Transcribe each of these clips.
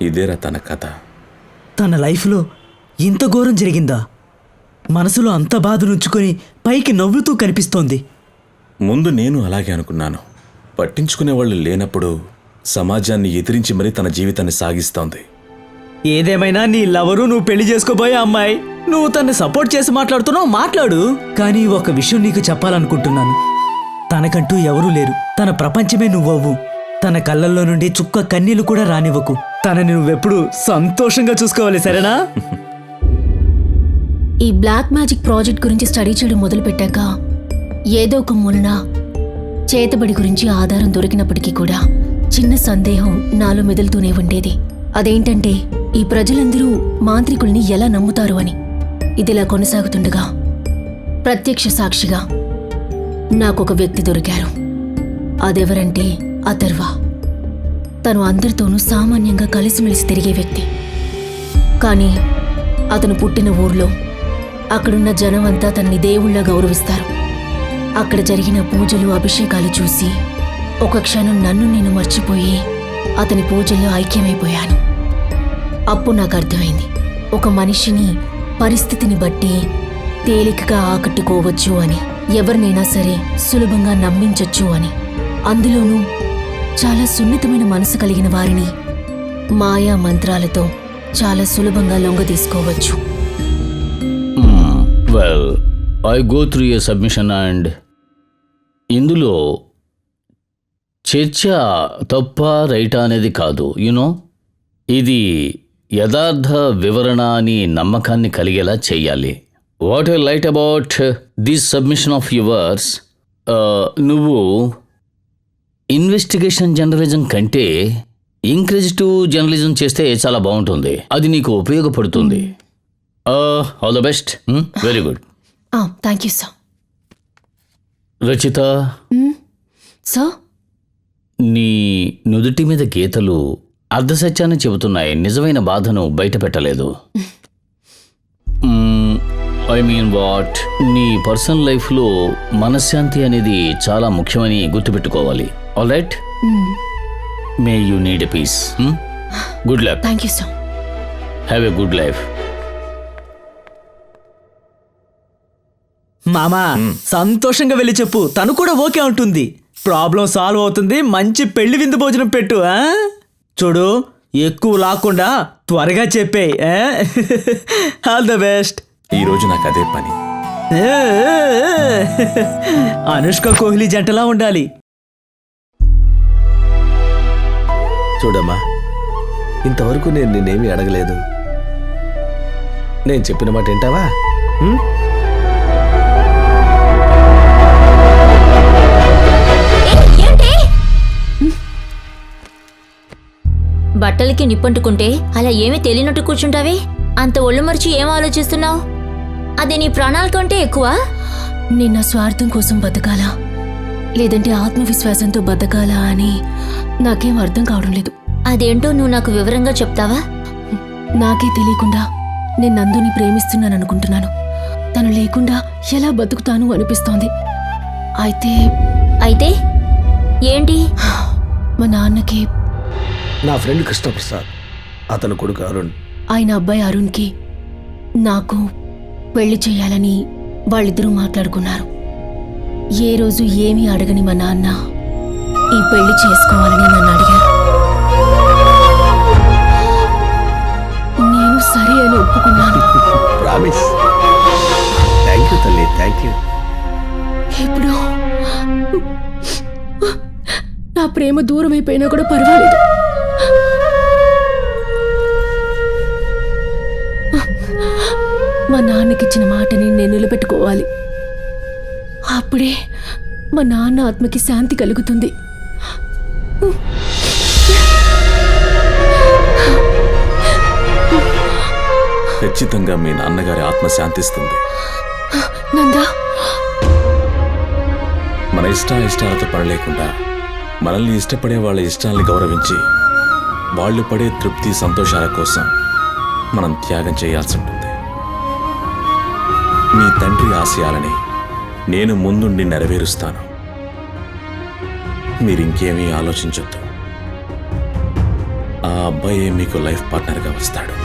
ఇదేరా తన కథ. తన లైఫ్లో ఇంత ఘోరం జరిగిందా? మనసులో అంత బాధ నుంచుకొని పైకి నవ్వుతూ కనిపిస్తోంది. ముందు నేను అలాగే అనుకున్నాను. పట్టించుకునే వాళ్ళు లేనప్పుడు సమాజాన్ని ఎదిరించి మరీ తన జీవితాన్ని సాగిస్తోంది. ఏదేమైనా నీ లవరు నువ్వు పెళ్లి చేసుకోబోయే అమ్మాయి. నువ్వు తన్ని సపోర్ట్ చేసి మాట్లాడుతున్నావు, మాట్లాడు. కానీ ఒక విషయం నీకు చెప్పాలనుకుంటున్నాను. తనకంటూ ఎవరూ లేరు. తన ప్రపంచమే నువ్వవ్వు. తన కళ్ళల్లో నుండి చుక్క కన్నీళ్లు కూడా రానివ్వకు. తనని నువ్వెప్పుడు సంతోషంగా చూసుకోవాలి, సరేనా? ఈ బ్లాక్ మ్యాజిక్ ప్రాజెక్ట్ గురించి స్టడీ చేయడం మొదలుపెట్టాక ఏదో ఒక మూలన చేతబడి గురించి ఆధారం దొరికినప్పటికీ కూడా చిన్న సందేహం నాలో మెదులుతూనే ఉండేది. అదేంటంటే ఈ ప్రజలందరూ మాంత్రికుల్ని ఎలా నమ్ముతారు అని. ఇదిలా కొనసాగుతుండగా ప్రత్యక్ష సాక్షిగా నాకొక వ్యక్తి దొరికారు. అదెవరంటే అథర్వ. తను అందరితోనూ సామాన్యంగా కలిసిమెలిసి తిరిగే వ్యక్తి. కానీ అతను పుట్టిన ఊర్లో అక్కడున్న జనం అంతా తనని దేవుళ్లా గౌరవిస్తారు. అక్కడ జరిగిన పూజలు అభిషేకాలు చూసి ఒక క్షణం నన్ను నేను మర్చిపోయి అతని పూజల్లో ఐక్యమైపోయాను. అప్పుడు నాకు అర్థమైంది, ఒక మనిషిని పరిస్థితిని బట్టి తేలికగా ఆకట్టుకోవచ్చు అని, ఎవరినైనా సరే సులభంగా నమ్మించొచ్చు అని. అందులోనూ చాలా సున్నితమైన మనసు కలిగిన వారిని మాయా మంత్రాలతో చాలా సులభంగా లొంగదీసుకోవచ్చు. Well, I go through a submission and ఇందులో చర్చ తప్ప రైటా అనేది కాదు, యునో. ఇది యథార్థ వివరణ అని నమ్మకాన్ని కలిగేలా చెయ్యాలి. What I like about this submission of yours, నువ్వు ఇన్వెస్టిగేషన్ జర్నలిజం కంటే ఇంక్విజిటివ్ జర్నలిజం చేస్తే చాలా బాగుంటుంది. అది నీకు ఉపయోగపడుతుంది. All the best. Very good. Thank you sir. Rachitha, sir, నీ నుదుటి మీద గీతలు అర్ధసత్యాన్ని చెబుతున్నాయి. నిజమైన బాధను బయట పెట్టలేదు. ఐ మీన్ వాట్, నీ పర్సనల్ లైఫ్లో మనశ్శాంతి అనేది చాలా ముఖ్యమని గుర్తుపెట్టుకోవాలి. All right, may you need a peace. Good luck. Thank you sir. Have a good life. మామా, సంతోషంగా వెళ్ళి చెప్పు, తను కూడా ఓకే ఉంటుంది. ప్రాబ్లం సాల్వ్ అవుతుంది. మంచి పెళ్లి విందు భోజనం పెట్టు. చూడు, ఎక్కువ లాక్కుండా త్వరగా చెప్పే. All the best. ఈ రోజు నాకు అదే పని. అనుష్క కోహ్లీ జంటలా ఉండాలి. చూడమ్మా, ఇంతవరకు నేను నిన్నేమీ అడగలేదు. నేను చెప్పిన మాట వింటావా? బట్టలకి నిప్పంటుకుంటే అలా ఏమీ తెలియనట్టు కూర్చుంటావే? అంత ఒళ్ళు మరిచి ఏం ఆలోచిస్తున్నావు? అది నీ ప్రాణాల కంటే ఎక్కువ. నేను నా స్వార్థం కోసం బతకాలా లేదంటే ఆత్మవిశ్వాసంతో బతకాలా అని నాకేం అర్థం కావడం లేదు. అదేంటో నువ్వు నాకు వివరంగా చెప్తావా? నాకే తెలియకుండా నేను నందుని ప్రేమిస్తున్నాను అనుకుంటున్నాను. తను లేకుండా ఎలా బతుకుతాను అనిపిస్తోంది. అయితే ఏంటి? మా నాన్నకి నా ఫ్రెండ్ కృష్ణప్రసాద్, అతను కొడుకు అరుణ్, ఆయన అబ్బాయి అరుణ్కి నాకు పెళ్లి చేయాలని వాళ్ళిద్దరూ మాట్లాడుకున్నారు. ఏ రోజు ఏమీ అడగని మా నాన్న ఈ పెళ్లి చేసుకోవాలని నన్ను అడిగారు. నేను సరే అని ఒప్పుకున్నాను. ప్రామిస్. థ్యాంక్ యూ తల్లి, థ్యాంక్ యూ. ఇప్పుడు నా ప్రేమ దూరం అయిపోయినా కూడా పర్వాలేదు. మా నాన్నకిచ్చిన మాటని నేను నిలబెట్టుకోవాలి. అప్పుడే మా నాన్న ఆత్మకి శాంతి కలుగుతుంది. ఖచ్చితంగా మీ నాన్నగారి ఆత్మ శాంతిస్తుంది. నందా, మన ఇష్టాలతో పని లేకుండా మనల్ని ఇష్టపడే వాళ్ళ ఇష్టాలని గౌరవించి వాళ్ళు పడే తృప్తి సంతోషాల కోసం మనం త్యాగం చేయాల్సి ఉంటుంది. మీ తండ్రి ఆశయాలని నేను ముందుండి నెరవేరుస్తాను. మీరింకేమీ ఆలోచించొద్దు. ఆ అబ్బాయే మీకు లైఫ్ పార్ట్నర్గా వస్తాడు.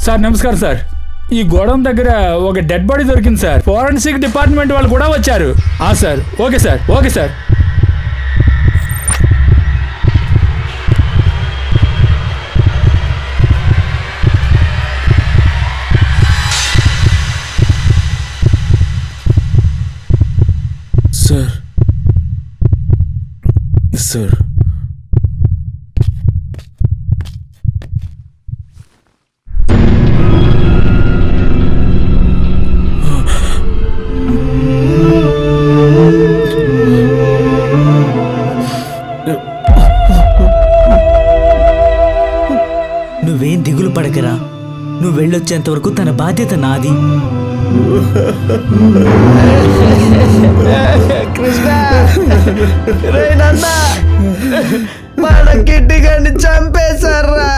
సార్ నమస్కారం సార్. ఈ గోడౌన్ దగ్గర ఒక డెడ్ బాడీ దొరికింది సార్. ఫోరెన్సిక్ డిపార్ట్మెంట్ వాళ్ళు కూడా వచ్చారు. Sir okay sir, okay sir. Sir sir నువ్వేం దిగులు పడకరా. నువ్వు వెళ్ళొచ్చేంత వరకు తన బాధ్యత నాది. కృష్ణ రే నాన్న, మన కిట్టి గారిని చంపేశారా?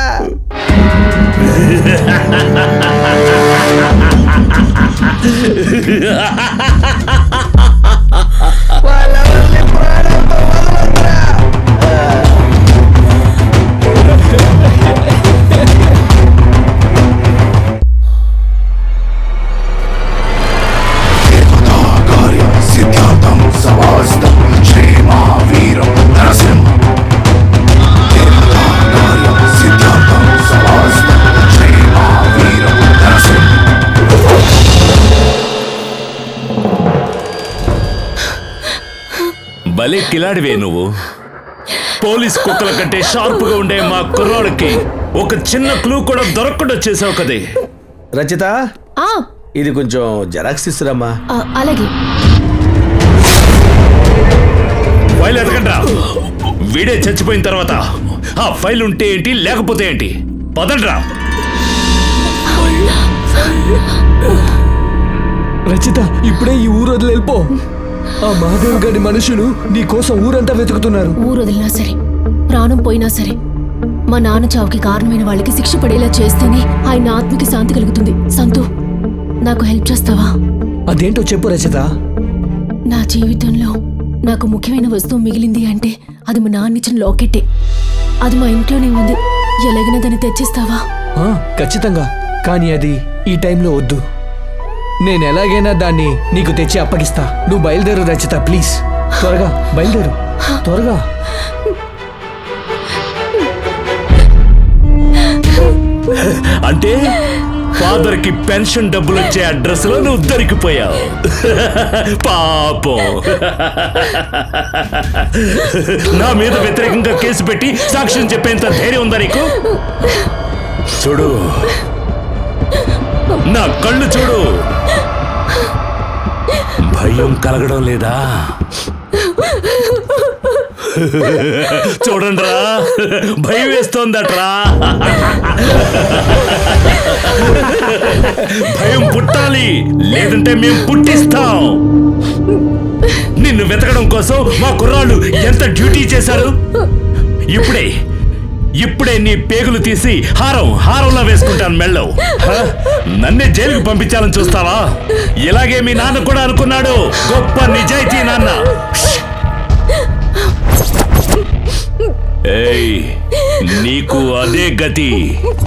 వాళ్ళని ప్రాణంతో వదలొద్దురా. భలే కిలాడివే నువ్వు. పోలీస్ కుక్కల కంటే షార్ప్గా ఉండే మా కుర్రాడికి ఒక చిన్న క్లూ కూడా దొరకకుండా చేసావు కదే. రచిత, ఆ, ఇది కొంచెం జెరాక్స్ తీసుకురామ్మా. అలాగే. ఫైల్ ఎదగండ్రా. వీడే చచ్చిపోయిన తర్వాత ఆ ఫైల్ ఉంటే ఏంటి, లేకపోతే ఏంటి? పదండ్రా. రచిత, ఇప్పుడే ఈ ఊరు వదిలి వెళ్ళిపో. ఆ మహాదేవ్ గారి మనుషులు నీ కోసం ఊరంతా వెతుకుతున్నారు. ఊరు వదిలినా సరే, ప్రాణం పోయినా సరే, మా నాన్న చావుకి కారణమైన వాళ్ళకి శిక్ష పడేలా చేస్తేనే ఆయన ఆత్మకి శాంతి కలుగుతుంది. సంతు, నాకు హెల్ప్ చేస్తావా? అదేంటో చెప్పు రచిత. నా జీవితంలో నాకు ముఖ్యమైన వస్తువు మిగిలింది అంటే అది మా నాన్న ఇచ్చిన లాకెట్టే. అది మా ఇంట్లోనే ఉంది. ఎలాగైనా దాన్ని తెచ్చిస్తావా? ఖచ్చితంగా. కానీ అది ఈ టైంలో వద్దు. నేను ఎలాగైనా దాన్ని నీకు తెచ్చి అప్పగిస్తా. నువ్వు బయలుదేరు రచిత, ప్లీజ్. త్వరగా బయలుదేరు, త్వరగా. అంటే ఫాదర్ కి పెన్షన్ డబ్బులు వచ్చే అడ్రస్ లో నువ్వు దొరికిపోయావు. పాపం. నా మీద వ్యతిరేకంగా కేసు పెట్టి సాక్ష్యం చెప్పేంత ధైర్యం ఉందా నీకు? చూడు, నా కళ్ళు చూడు. భయం కలగడం లేదా? చూడండిరా, భయం వేస్తోందట్రా. భయం పుట్టాలి, లేదంటే మేము పుట్టిస్తాం. నిన్ను వెతకడం కోసం మా కుర్రాళ్ళు ఎంత డ్యూటీ చేశారు. ఇప్పుడే నీ పేగులు తీసి హారంలా వేసుకుంటాను మెళ్ళో. నన్నే జైలుకు పంపించాలని చూస్తావా? ఇలాగే మీ నాన్న కూడా అనుకున్నాడు. గొప్ప నిజాయితీ నాన్న. ఏయ్, నీకు అదే గతి.